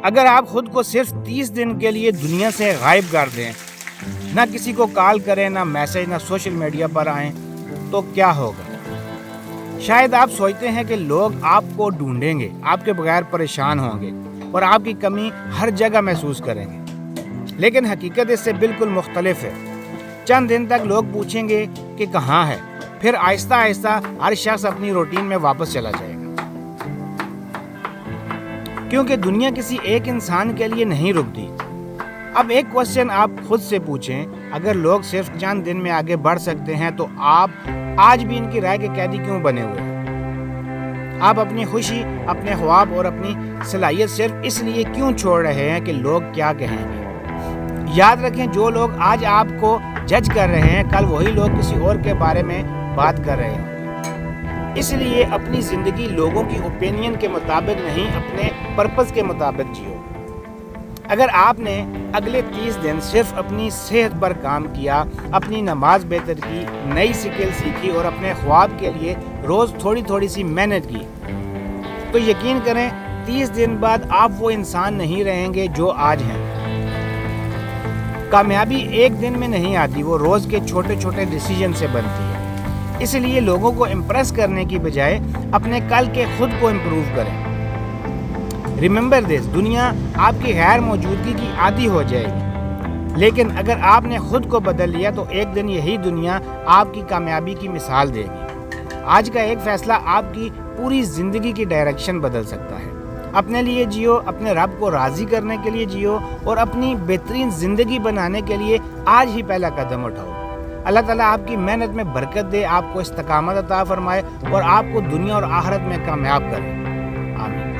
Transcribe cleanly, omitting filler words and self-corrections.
اگر آپ خود کو صرف 30 دن کے لیے دنیا سے غائب کر دیں، نہ کسی کو کال کریں، نہ میسج، نہ سوشل میڈیا پر آئیں، تو کیا ہوگا؟ شاید آپ سوچتے ہیں کہ لوگ آپ کو ڈھونڈیں گے، آپ کے بغیر پریشان ہوں گے اور آپ کی کمی ہر جگہ محسوس کریں گے، لیکن حقیقت اس سے بالکل مختلف ہے۔ چند دن تک لوگ پوچھیں گے کہ کہاں ہے، پھر آہستہ آہستہ ہر شخص اپنی روٹین میں واپس چلا جائے گا، کیونکہ دنیا کسی ایک انسان کے لیے نہیں رکتی۔ اب ایک کوسچن آپ خود سے پوچھیں، اگر لوگ صرف چند دن میں آگے بڑھ سکتے ہیں تو آپ آج بھی ان کی رائے کے قیدی کیوں بنے ہوئے ہیں؟ آپ اپنی خوشی، اپنے خواب اور اپنی صلاحیت صرف اس لیے کیوں چھوڑ رہے ہیں کہ لوگ کیا کہیں گے؟ یاد رکھیں، جو لوگ آج آپ کو جج کر رہے ہیں، کل وہی لوگ کسی اور کے بارے میں بات کر رہے ہیں۔ اس لیے اپنی زندگی لوگوں کی اوپینین کے مطابق نہیں، اپنے پرپس کے مطابق جیو۔ اگر آپ نے اگلے 30 دن صرف اپنی صحت پر کام کیا، اپنی نماز بہتر کی، نئی سکل سیکھی اور اپنے خواب کے لیے روز تھوڑی تھوڑی سی محنت کی، تو یقین کریں 30 دن بعد آپ وہ انسان نہیں رہیں گے جو آج ہیں۔ کامیابی ایک دن میں نہیں آتی، وہ روز کے چھوٹے چھوٹے ڈیسیجن سے بنتی ہے۔ اس لیے لوگوں کو امپریس کرنے کی بجائے اپنے کل کے خود کو امپروو کریں۔ ریممبر دس، دنیا آپ کی غیر موجودگی کی عادی ہو جائے گی، لیکن اگر آپ نے خود کو بدل لیا تو ایک دن یہی دنیا آپ کی کامیابی کی مثال دے گی۔ آج کا ایک فیصلہ آپ کی پوری زندگی کی ڈائریکشن بدل سکتا ہے۔ اپنے لیے جیو، اپنے رب کو راضی کرنے کے لیے جیو اور اپنی بہترین زندگی بنانے کے لیے آج ہی پہلا قدم اٹھاؤ۔ اللہ تعالیٰ آپ کی محنت میں برکت دے، آپ کو استقامت عطا فرمائے اور آپ کو دنیا اور آخرت میں کامیاب کرے۔ آمین۔